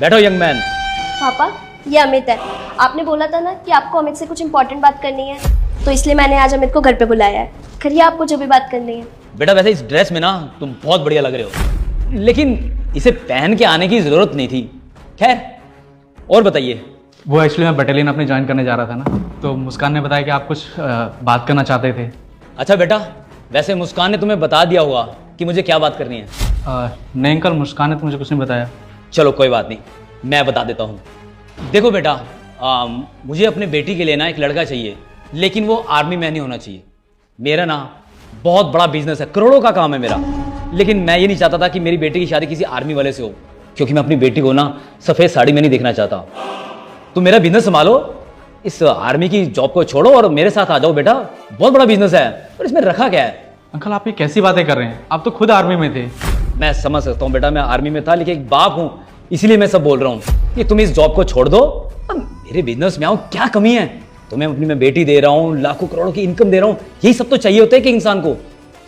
बैठो young man. पापा, ये अमित है। आपने बोला था ना कि आपको अमित से कुछ इंपॉर्टेंट बात करनी है, तो इसलिए मैंने आज अमित को घर पे बुलाया है। करिए आपको जो भी बात करनी है। बेटा वैसे इस ड्रेस में ना तुम बहुत बढ़िया लग रहे हो, लेकिन इसे पहन के आने की जरूरत नहीं थी। खैर और बताइए। वो एक्चुअली मैं बटालियन अपनी ज्वाइन करने जा रहा था ना, तो मुस्कान ने बताया कि आप कुछ बात करना चाहते थे। अच्छा बेटा, वैसे मुस्कान ने तुम्हें बता दिया होगा कि मुझे क्या बात करनी है। नहीं अंकल, मुस्कान ने तो मुझे कुछ नहीं बताया। चलो कोई बात नहीं, मैं बता देता हूँ। देखो बेटा, मुझे अपने बेटी के लिए ना एक लड़का चाहिए, लेकिन वो आर्मी मैन ही होना चाहिए। मेरा ना बहुत बड़ा बिजनेस है, करोड़ों का काम है मेरा, लेकिन मैं ये नहीं चाहता था कि मेरी बेटी की शादी किसी आर्मी वाले से हो, क्योंकि मैं अपनी बेटी को ना सफ़ेद साड़ी में नहीं देखना चाहता। तो मेरा बिजनेस संभालो, इस आर्मी की जॉब को छोड़ो और मेरे साथ आ जाओ बेटा। बहुत बड़ा बिजनेस है और इसमें रखा क्या है। अंकल आप ये कैसी बातें कर रहे हैं? आप तो खुद आर्मी में थे। मैं समझ सकता हूँ बेटा, मैं आर्मी में था, लेकिन एक बाप हूँ, इसलिए मैं सब बोल रहा हूँ कि तुम इस जॉब को छोड़ दो और मेरे बिजनेस में आओ। क्या कमी है? तुम्हें अपनी मैं बेटी दे रहा हूँ, लाखों करोड़ों की इनकम दे रहा हूँ, यही सब तो चाहिए होता है कि इंसान को।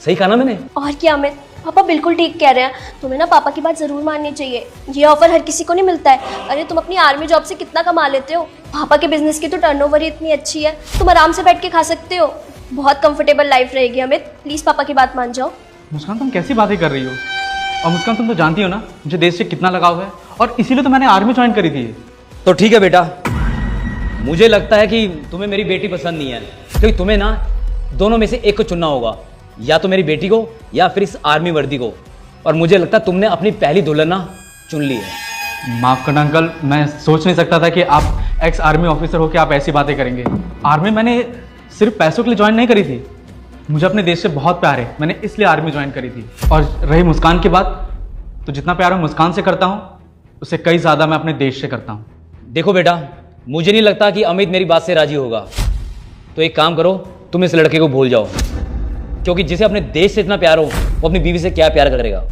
सही कहा ना मैंने? और क्या अमित, पापा बिल्कुल ठीक कह रहे हैं। तुम्हें ना पापा की बात जरूर माननी चाहिए। ये ऑफर हर किसी को नहीं मिलता है। अरे तुम अपनी आर्मी जॉब से कितना कमा लेते हो। पापा के बिजनेस की तो टर्नओवर ही इतनी अच्छी है, तुम आराम से बैठ के खा सकते हो। बहुत कंफर्टेबल लाइफ रहेगी अमित, प्लीज पापा की बात मान जाओ। मुस्कान तुम कैसी बातें कर रही हो? और मुस्कान तुम तो जानती हो ना मुझे देश से कितना लगाव है, और इसीलिए तो मैंने आर्मी ज्वाइन करी थी। तो ठीक है बेटा, मुझे लगता है कि तुम्हें मेरी बेटी पसंद नहीं है, क्योंकि तुम्हें ना दोनों में से एक को चुनना होगा, या तो मेरी बेटी को या फिर इस आर्मी वर्दी को। और मुझे लगता है तुमने अपनी पहली दुल्हन ना चुन ली है। माफ़ करना अंकल, मैं सोच नहीं सकता था कि आप एक्स आर्मी ऑफिसर हो के आप ऐसी बातें करेंगे। आर्मी मैंने सिर्फ पैसों के लिए ज्वाइन नहीं करी थी, मुझे अपने देश से बहुत प्यार है, मैंने इसलिए आर्मी ज्वाइन करी थी। और रही मुस्कान की बात, तो जितना प्यार मैं मुस्कान से करता हूँ उससे कई ज़्यादा मैं अपने देश से करता हूँ। देखो बेटा, मुझे नहीं लगता कि अमित मेरी बात से राजी होगा, तो एक काम करो, तुम इस लड़के को भूल जाओ, क्योंकि जिसे अपने देश से इतना प्यार हो वो अपनी बीवी से क्या प्यार करेगा।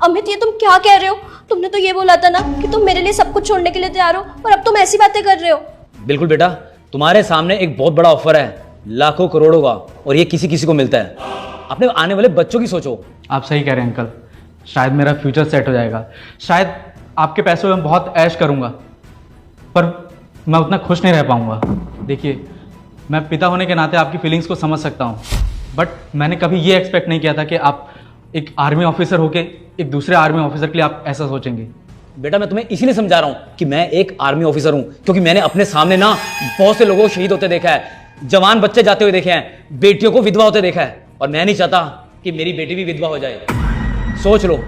अमित ये तुम क्या कह रहे हो? तुमने तो ये बोला था ना कि तुम मेरे लिए सब कुछ छोड़ने के लिए तैयार हो, और अब तुम ऐसी बातें कर रहे हो। बिल्कुल बेटा, तुम्हारे सामने एक बहुत बड़ा ऑफर है, लाखों करोड़ों का, और ये किसी किसी को मिलता है। अपने आने वाले बच्चों की सोचो। आप सही कह रहे हैं अंकल, शायद मेरा फ्यूचर सेट हो जाएगा, शायद आपके पैसों में बहुत ऐश करूँगा, पर मैं उतना खुश नहीं रह पाऊँगा। देखिए, मैं पिता होने के नाते आपकी फीलिंग्स को समझ सकता हूँ, बट मैंने कभी ये एक्सपेक्ट नहीं किया था कि आप एक आर्मी ऑफिसर होके एक दूसरे आर्मी ऑफिसर के लिए आप ऐसा सोचेंगे। बेटा मैं तुम्हें इसीलिए समझा रहा हूँ कि मैं एक आर्मी ऑफिसर हूँ, क्योंकि मैंने अपने सामने ना बहुत से लोगों को शहीद होते देखा है, जवान बच्चे जाते हुए देखे हैं, बेटियों को विधवा होते देखा है, और मैं नहीं चाहता कि मेरी बेटी भी विधवा हो जाए। सोच लो,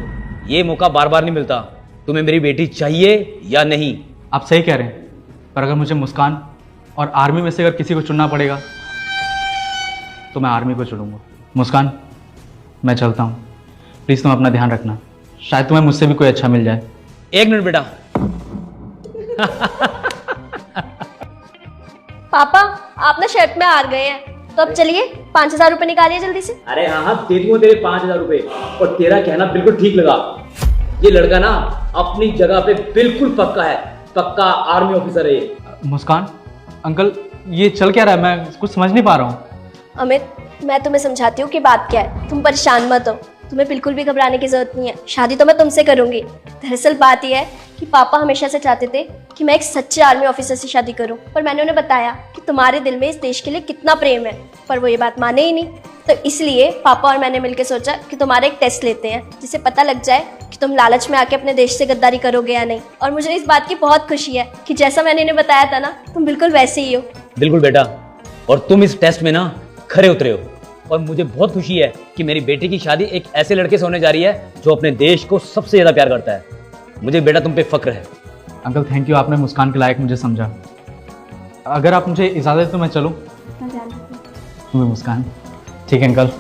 ये मौका बार बार नहीं मिलता। तुम्हें मेरी बेटी चाहिए या नहीं? आप सही कह रहे हैं, पर अगर मुझे मुस्कान और आर्मी में से अगर किसी को चुनना पड़ेगा तो मैं आर्मी को चुनूंगा। मुस्कान, मैं चलता हूँ, प्लीज़ तुम अपना ध्यान रखना, शायद तुम्हें मुझसे भी कोई अच्छा मिल जाए। एक मिनट बेटा। पापा आप ना शर्ट में हार गए हैं, तो अब चलिए 5,000 रुपये निकालिए जल्दी से। अरे हाँ, दे दूंगा तेरे 5,000 रुपए। और तेरा कहना बिल्कुल ठीक लगा, ये लड़का ना अपनी जगह पे बिल्कुल पक्का है, पक्का आर्मी ऑफिसर है ये। मुस्कान अंकल, ये चल क्या रहा है? मैं कुछ समझ नहीं पा रहा हूँ। अमित, मैं तुम्हें समझाती हूँ कि बात क्या है, तुम परेशान मत हो, तुम्हें बिल्कुल भी घबराने की जरूरत नहीं है। शादी तो मैं तुमसे करूंगी। दरअसल बात यह है कि पापा हमेशा से चाहते थे कि मैं एक सच्चे आर्मी ऑफिसर से शादी करूं, पर मैंने उन्हें बताया कि तुम्हारे दिल में इस देश के लिए कितना प्रेम है, पर वो ये बात माने ही नहीं। तो इसलिए पापा और मैंने मिलकर सोचा कि तुम्हारा एक टेस्ट लेते हैं, जिससे पता लग जाए कि तुम लालच में आके अपने देश से गद्दारी करोगे या नहीं। और मुझे इस बात की बहुत खुशी है कि जैसा मैंने इन्हें बताया था ना, तुम बिल्कुल वैसे ही हो। बिल्कुल बेटा, और तुम इस टेस्ट में ना खरे उतरे हो, और मुझे बहुत खुशी है कि मेरी बेटी की शादी एक ऐसे लड़के से होने जा रही है जो अपने देश को सबसे ज्यादा प्यार करता है। मुझे बेटा तुम पे फक्र है। अंकल थैंक यू, आपने मुस्कान के लायक मुझे समझा। अगर आप मुझे इजाज़त तो मैं चलूँ? तुम्हें मुस्कान। ठीक है अंकल।